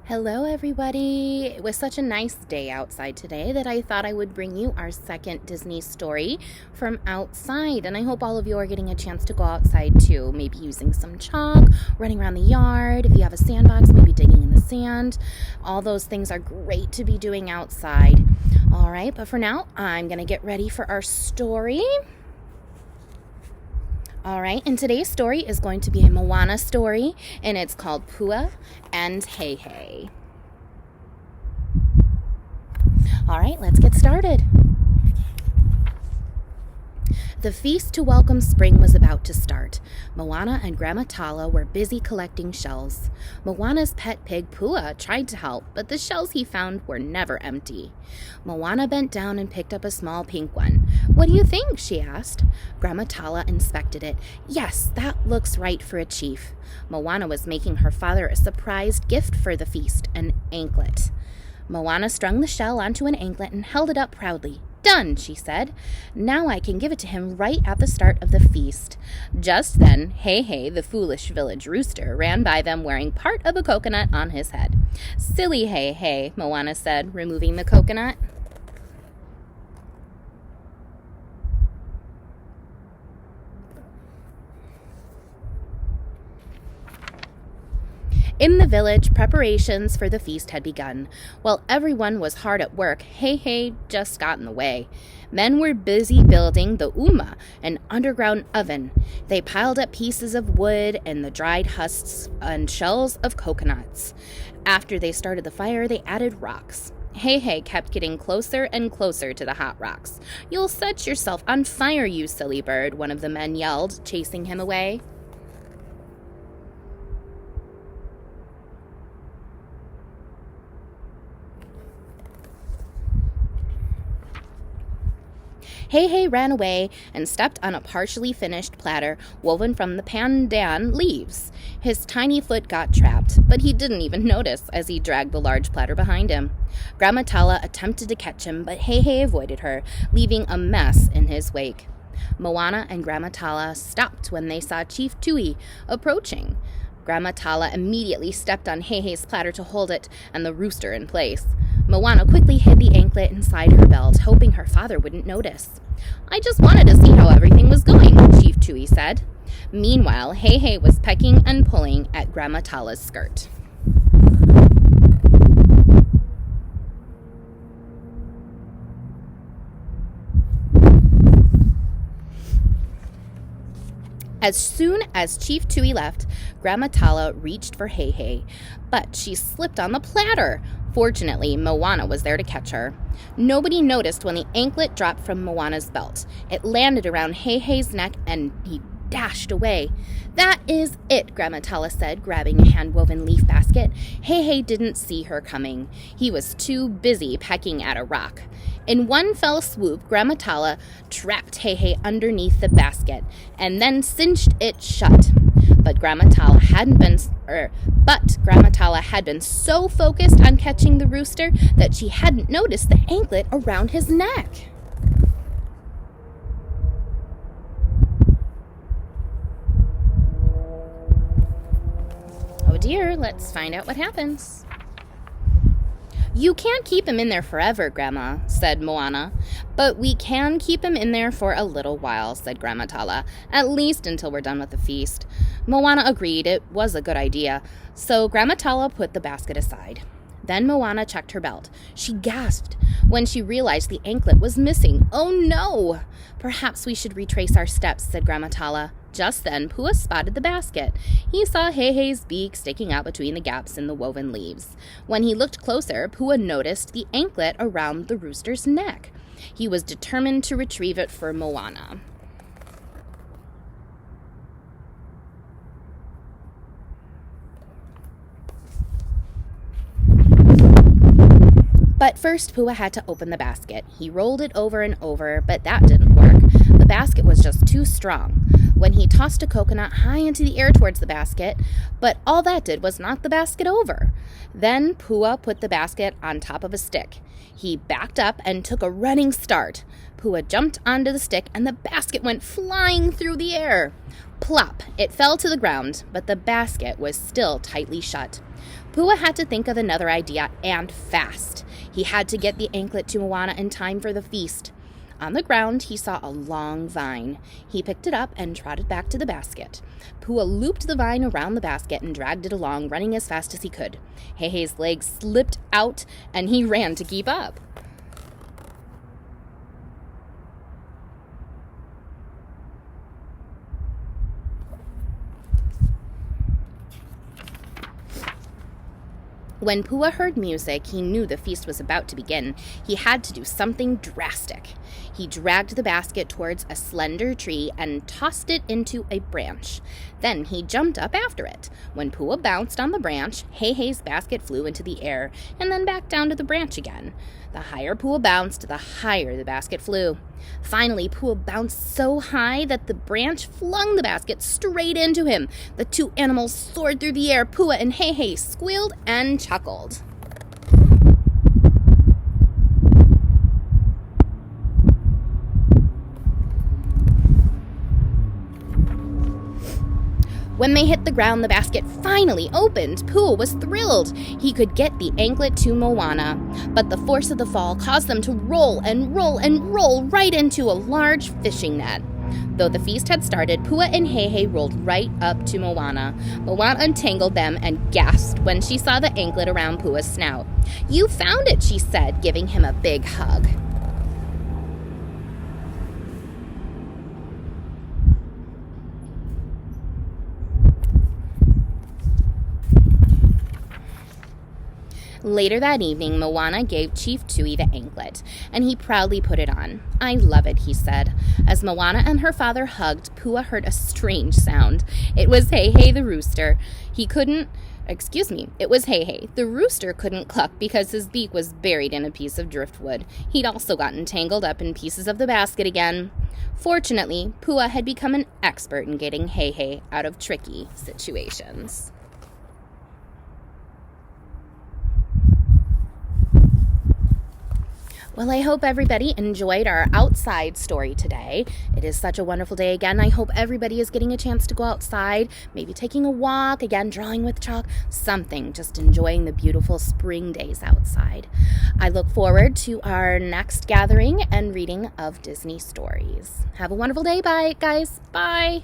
Hello, everybody. It was such a nice day outside today that I thought I would bring you our second Disney story from outside. And I hope all of you are getting a chance to go outside too, maybe using some chalk, running around the yard. If you have a sandbox, maybe digging in the sand. All those things are great to be doing outside. All right, but for now, I'm going to get ready for our story. All right, and today's story is going to be a Moana story, and it's called Pua and Heihei. All right, let's get started. The feast to welcome spring was about to start. Moana and Grandma Tala were busy collecting shells. Moana's pet pig Pua tried to help, but the shells he found were never empty. Moana bent down and picked up a small pink one. "What do you think?" she asked. Grandma Tala inspected it. "Yes, that looks right for a chief." Moana was making her father a surprised gift for the feast, an anklet. Moana strung the shell onto an anklet and held it up proudly. "Done," she said. "Now I can give it to him right at the start of the feast." Just then, Heihei, the foolish village rooster, ran by them wearing part of a coconut on his head. "Silly Heihei," Moana said, removing the coconut. In the village, preparations for the feast had begun. While everyone was hard at work, Heihei just got in the way. Men were busy building the uma, an underground oven. They piled up pieces of wood and the dried husks and shells of coconuts. After they started the fire, they added rocks. Heihei kept getting closer and closer to the hot rocks. "You'll set yourself on fire, you silly bird," one of the men yelled, chasing him away. Heihei ran away and stepped on a partially finished platter woven from the pandan leaves. His tiny foot got trapped, but he didn't even notice as he dragged the large platter behind him. Grandma Tala attempted to catch him, but Heihei avoided her, leaving a mess in his wake. Moana and Grandma Tala stopped when they saw Chief Tui approaching. Grandma Tala immediately stepped on Heihei's platter to hold it and the rooster in place. Moana quickly hid the anklet inside her belt, hoping her father wouldn't notice. "I just wanted to see how everything was going," Chief Tui said. Meanwhile, Heihei was pecking and pulling at Grandma Tala's skirt. As soon as Chief Tui left, Grandma Tala reached for Heihei, but she slipped on the platter. Fortunately, Moana was there to catch her. Nobody noticed when the anklet dropped from Moana's belt. It landed around Heihei's neck and he dashed away. "That is it," Grandma Tala said, grabbing a hand-woven leaf basket. Heihei didn't see her coming. He was too busy pecking at a rock. In one fell swoop, Grandma Tala trapped Heihei underneath the basket and then cinched it shut. But Grandma Tala had been so focused on catching the rooster that she hadn't noticed the anklet around his neck. Oh dear, let's find out what happens. "You can't keep him in there forever, Grandma," said Moana. "But we can keep him in there for a little while," said Grandma Tala, "at least until we're done with the feast." Moana agreed it was a good idea, so Grandma Tala put the basket aside. Then Moana checked her belt. She gasped when she realized the anklet was missing. "Oh no!" "Perhaps we should retrace our steps," said Grandma Tala. Just then, Pua spotted the basket. He saw Heihei's beak sticking out between the gaps in the woven leaves. When he looked closer, Pua noticed the anklet around the rooster's neck. He was determined to retrieve it for Moana. But first, Pua had to open the basket. He rolled it over and over, but that didn't work. The basket was just too strong. When he tossed a coconut high into the air towards the basket, but all that did was knock the basket over. Then Pua put the basket on top of a stick. He backed up and took a running start. Pua jumped onto the stick and the basket went flying through the air. Plop! It fell to the ground, but the basket was still tightly shut. Pua had to think of another idea, and fast. He had to get the anklet to Moana in time for the feast. On the ground, he saw a long vine. He picked it up and trotted back to the basket. Pua looped the vine around the basket and dragged it along, running as fast as he could. Hei's legs slipped out, and he ran to keep up. When Pua heard music, he knew the feast was about to begin. He had to do something drastic. He dragged the basket towards a slender tree and tossed it into a branch. Then he jumped up after it. When Pua bounced on the branch, Hei's basket flew into the air and then back down to the branch again. The higher Pua bounced, the higher the basket flew. Finally, Pua bounced so high that the branch flung the basket straight into him. The two animals soared through the air. Pua and Hei squealed and chuckled. When they hit the ground, the basket finally opened. Pua was thrilled. He could get the anklet to Moana, but the force of the fall caused them to roll and roll and roll right into a large fishing net. Though the feast had started, Pua and Hei rolled right up to Moana. Moana untangled them and gasped when she saw the anklet around Pua's snout. "You found it," she said, giving him a big hug. Later that evening, Moana gave Chief Tui the anklet, and he proudly put it on. "I love it," he said. As Moana and her father hugged, Pua heard a strange sound. It was Hei the rooster. It was Hei. The rooster couldn't cluck because his beak was buried in a piece of driftwood. He'd also gotten tangled up in pieces of the basket again. Fortunately, Pua had become an expert in getting Hei out of tricky situations. Well, I hope everybody enjoyed our outside story today. It is such a wonderful day again. I hope everybody is getting a chance to go outside, maybe taking a walk, again, drawing with chalk, something, just enjoying the beautiful spring days outside. I look forward to our next gathering and reading of Disney stories. Have a wonderful day. Bye, guys. Bye.